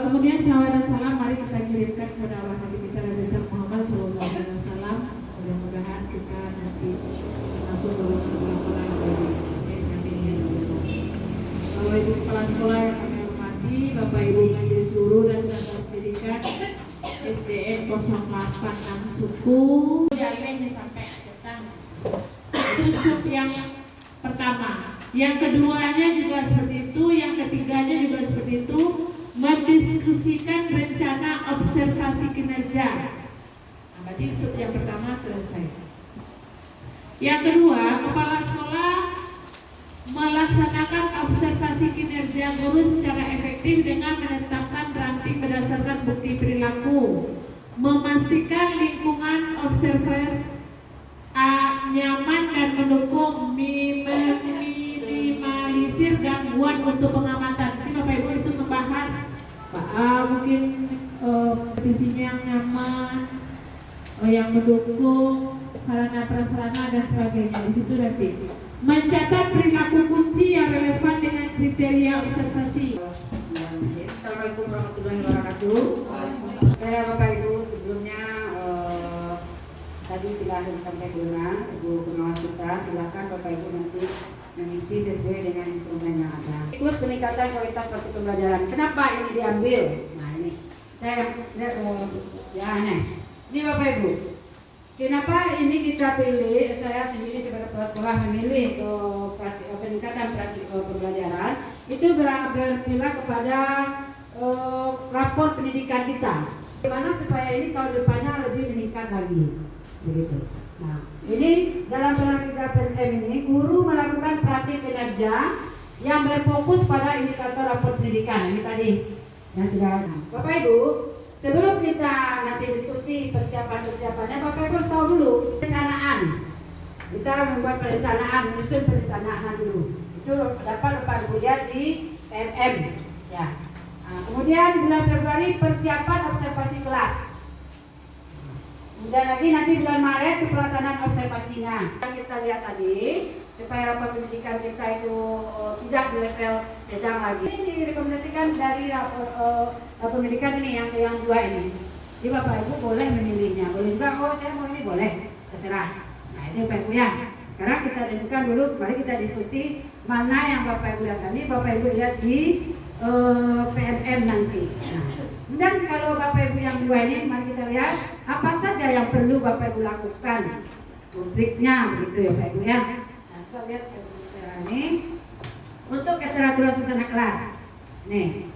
Kemudian salawat dan salam mari kita kirimkan kepada Allah Nabi kita Nabi Muhammad SAW. Mudah-mudahan kita nanti masuk dalam orang-orang yang Bapak Ibu kepala sekolah yang kami hormati, Bapak Ibu majelis guru dan tenaga pendidikan SDN 086 Suku. Jalan sampai Acetang. Itu sub yang pertama. Yang keduanya juga seperti itu, yang ketiganya juga seperti itu, mendiskusikan rencana observasi kinerja. Nah, berarti sub yang pertama selesai. Yang kedua, kepala sekolah melaksanakan observasi kinerja guru secara efektif dengan menetapkan ranting berdasarkan bukti perilaku, memastikan lingkungan observer nyaman dan mendukung, minimalisir gangguan untuk pengamatan. Nanti Bapak Ibu itu membahas mungkin posisinya yang nyaman, yang mendukung, sarana prasarana dan sebagainya. Di situ nanti mencatat perilaku kunci yang relevan dengan kriteria observasi. Assalamualaikum warahmatullahi wabarakatuh. Bapak Ibu, sebelumnya tadi telah disampaikan Ibu pengawas kita, silakan Bapak Ibu nanti mengisi sesuai dengan instrumen yang ada. Siklus peningkatan kualitas praktik pembelajaran. Kenapa ini diambil? Nah ini, ini Bapak Ibu. Kenapa ini kita pilih? Saya sendiri sebagai kepala sekolah memilih peningkatan praktik pembelajaran itu berpihak kepada rapor pendidikan kita. Bagaimana supaya ini tahun depannya lebih meningkat lagi, begitu. Nah, ini dalam penelitian PNM ini guru melakukan praktik kinerja yang berfokus pada indikator rapor pendidikan. Ini tadi yang sudah. Bapak Ibu, sebelum kita nanti diskusi persiapannya, Bapak Ibu harus tahu dulu perencanaan. Kita membuat perencanaan, menyusun perencanaan dulu. Itu dapat Bapak Ibu lihat di PMM. Ya. Nah, kemudian bulan Februari persiapan observasi kelas. Kemudian lagi nanti bulan Maret itu pelaksanaan observasinya. Kita lihat tadi supaya rapor pendidikan kita itu tidak di level sedang lagi. Ini direkomendasikan dari rapor pendidikan ini yang dua ini. Jadi Bapak Ibu boleh memilihnya, boleh juga saya mau ini boleh, terserah. Nah itu Bapak Ibu ya. Sekarang kita tentukan dulu, mari kita diskusi mana yang Bapak Ibu lihat tadi. Bapak Ibu lihat di PMM nanti. Nah, kemudian kalau Bapak Ibu yang dua ini, mari kita lihat apa saja yang perlu Bapak Ibu lakukan, rubriknya begitu ya Bapak Ibu ya. Nah, coba lihat ini untuk keteraturan suasana kelas. Nih,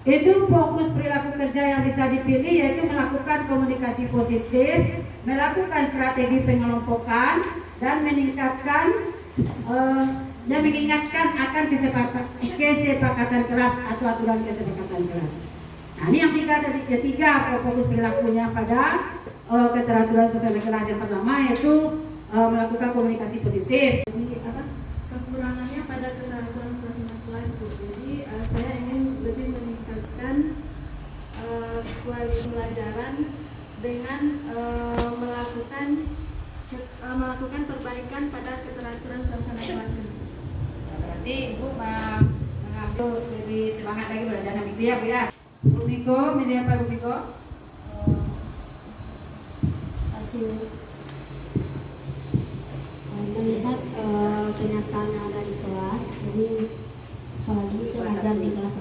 itu fokus perilaku kerja yang bisa dipilih yaitu melakukan komunikasi positif, melakukan strategi pengelompokan dan meningkatkan dan mengingatkan akan kesepakatan kelas atau aturan kesepakatan kelas. Nah ini yang tiga fokus perilakunya pada keteraturan suasana kelas. Yang pertama yaitu melakukan komunikasi positif. Jadi kekurangannya pada keteraturan suasana kelas Bu. Jadi saya ingin lebih meningkatkan kualitas pembelajaran dengan melakukan perbaikan pada keteraturan suasana kelas ini. Berarti Ibu mengambil lebih semangat lagi belajar gitu ya Bu ya. Bu Miko, milih apa Bu Miko? Melihat kenyataan yang ada di kelas, jadi apalagi saya belajar di kelas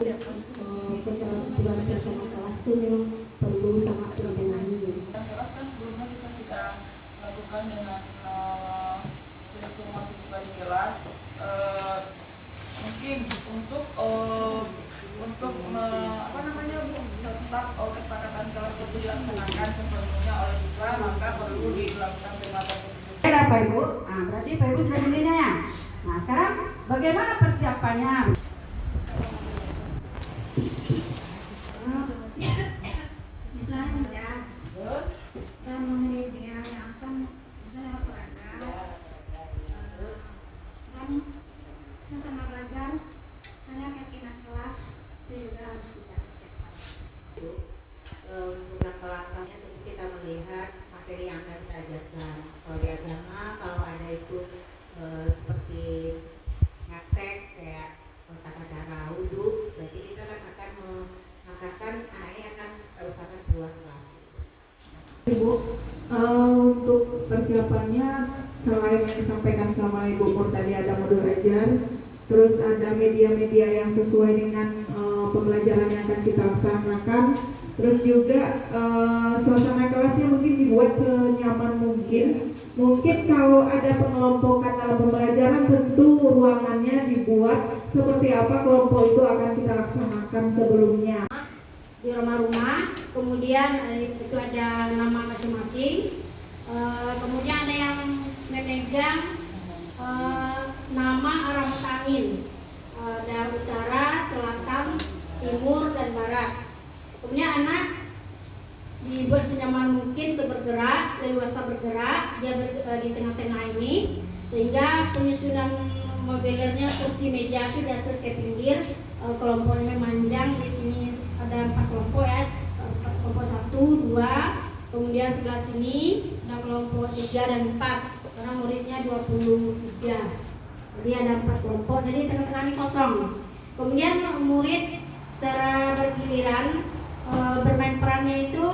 keteraturan suasana kelas itu memang perlu sangat dibenahi. Yang jelas kan sebelumnya kita sudah lakukan dengan sistem mahasiswa di kelas. Mungkin untuk tetap kesepakatan kelas itu dilaksanakan sepenuhnya oleh siswa, maka perlu dilakukan penguatan tersebut. Bapak Ibu, nah berarti Bapak Ibu sudah milihnya ya. Nah sekarang bagaimana persiapannya? Misalnya terus dan memilih dia yang akan misalnya belajar terus dan suasana belajar misalnya keyakinan kelas itu juga harus kita siapkan. Untuk langkah-langkahnya tentu kita melihat materi yang akan kita ajarkan. Kalau di agama, kalau ada itu seperti praktek kayak tata cara wudhu, berarti kita kan akan mengangkatkan persiapannya selain yang disampaikan sama Ibu Nur tadi ada modul ajar, terus ada media-media yang sesuai dengan pembelajaran yang akan kita laksanakan, terus juga suasana kelasnya mungkin dibuat senyaman mungkin. Mungkin kalau ada pengelompokan dalam pembelajaran tentu ruangannya dibuat seperti apa kelompok itu akan kita laksanakan sebelumnya. Di rumah-rumah, kemudian itu ada nama masing-masing, kemudian ada yang memegang nama arah mata angin, ada utara, selatan, timur, dan barat. Kemudian anak dibuat senyaman mungkin untuk bergerak, leluasa bergerak, dia di tengah-tengah ini, sehingga penyusunan mobilnya kursi meja itu diatur ke pinggir, kelompoknya memanjang. Di sini ada 4 kelompok ya, kelompok 1, 2, kemudian sebelah sini ada kelompok 3 dan 4, karena muridnya 23. Jadi ada 4 kelompok, jadi tengah-tengah ini kosong. Kemudian murid secara bergiliran bermain perannya itu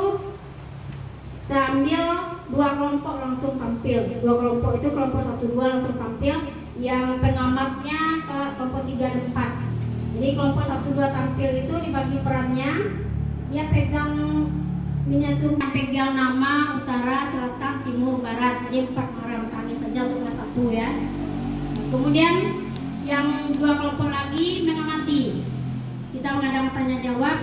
sambil 2 kelompok langsung tampil. 2 kelompok itu kelompok 1, 2 langsung tampil, yang pengamatnya ke kelompok 3 dan 4. Jadi kelompok 1, 2 tampil itu dibagi perannya, dia pegang miniatur, pegang nama utara, selatan, timur, barat. Jadi 4 orang tampil saja untuk kelas 1 ya. Kemudian yang 2 kelompok lagi mengamati. Kita mengadakan tanya jawab.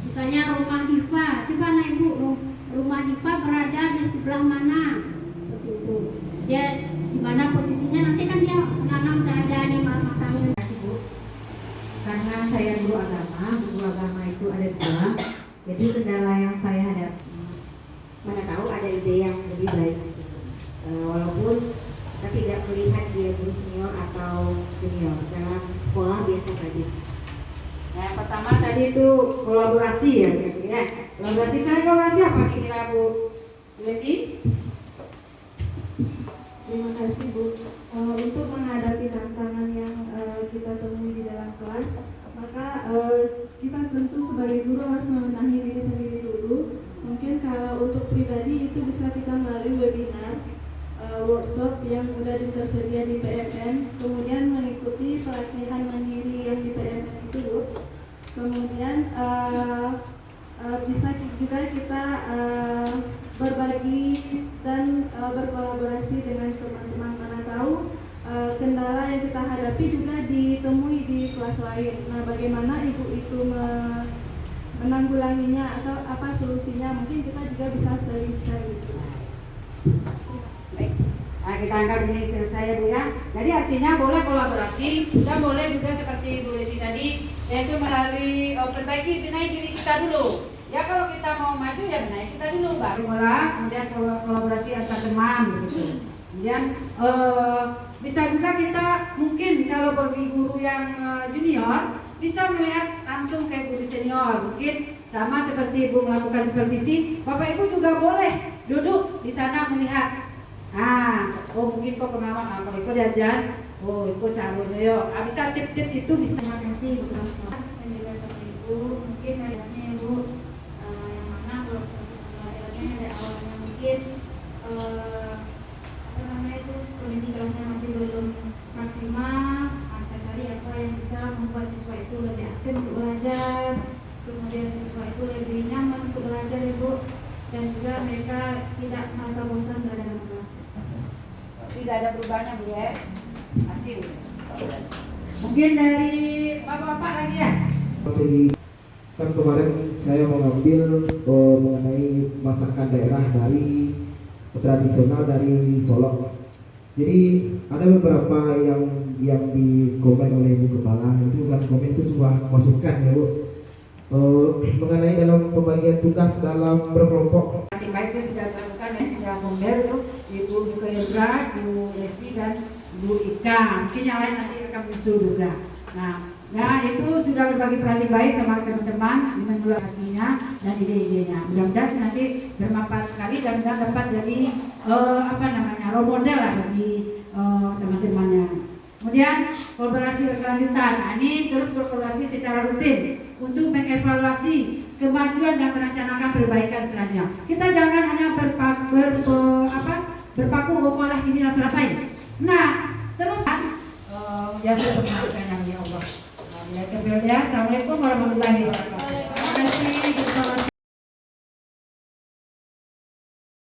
Misalnya rumah Diva, coba anak ibu, rumah Diva berada di sebelah mana? Seperti itu. Dia di mana posisinya, nanti kan dia menanam udah ada nih matangnya. Karena saya guru agama itu ada 2. Jadi kendala yang saya hadapi, mana tahu ada ide yang lebih baik. Walaupun kita tidak melihat dia guru senior atau junior, dalam sekolah biasa saja. Nah, yang pertama tadi itu kolaborasi ya, kira-kira. Kolaborasi apa kira-kira Bu Desi? Terima kasih Bu. Untuk menghadapi tantangan yang kita temui di dalam kelas, maka kita tentu sebagai guru harus membenahi diri sendiri dulu. Mungkin kalau untuk pribadi itu bisa kita melalui webinar, workshop yang sudah tersedia di PMN, kemudian mengikuti pelatihan mandiri yang di PMN itu. Kemudian bisa juga kita berbagi dan berkolaborasi dengan teman-teman, mana tahu kendala yang kita hadapi juga ditemui di kelas lain. Nah, bagaimana ibu itu menanggulanginya atau apa solusinya, mungkin kita juga bisa share gitu. Baik. Nah, kita anggap ini selesai ya Bu ya. Jadi artinya boleh kolaborasi dan boleh juga seperti Bu Desi tadi, yaitu melalui perbaiki benahi diri kita dulu. Ya kalau kita mau maju ya benahi kita dulu Mbak. Sekolah, kemudian kolaborasi antar teman gitu. Kemudian bisa juga kita mungkin kalau bagi guru yang junior bisa melihat langsung ke guru senior. Mungkin sama seperti Ibu melakukan supervisi, Bapak Ibu juga boleh duduk di sana melihat. Mungkin kok pengalaman kalau ikut diajar, ikut caranya yuk. Bisa tip-tip itu bisa. Terima kasih Bu Rasma dan juga seperti Ibu. Mungkin adanya Ibu yang mana kalau pelajarannya dari awalnya mungkin kondisi kelasnya masih belum maksimal. Cari apa yang bisa membuat siswa itu lebih aktif untuk belajar, kemudian siswa itu lebih nyaman untuk belajar Ibu, dan juga mereka tidak merasa bosan berada dalam kelas. Tidak ada perubahannya Bu ya, hasil. Mungkin dari bapak-bapak lagi ya. Kan kemarin saya mengambil mengenai masakan daerah dari tradisional dari Solo. Jadi ada beberapa yang dikomen oleh Ibu Kepala, itu bukan komen, itu sebuah masukan ya Bu, mengenai dalam pembagian tugas dalam berkelompok. Baik itu sudah dilakukan ya, yang Bomber itu Ibu Biko Indra, Bu Desi dan Bu Ika. Mungkin yang lain nanti akan muncul juga. Nah itu sudah berbagi perhatian baik sama teman-teman, menjelaskannya dan ide-idenya. Mudah-mudahan nanti bermanfaat sekali dan dapat jadi role model lah bagi teman-temannya. Kemudian kolaborasi berkelanjutan. Nah, ini terus berkolaborasi secara rutin untuk mengevaluasi kemajuan dan merencanakan perbaikan selanjutnya. Kita jangan hanya berpaku malah gini selesai. Nah, terus yang saya berharapkan yang Allah. Ya, Assalamualaikum warahmatullahi wabarakatuh.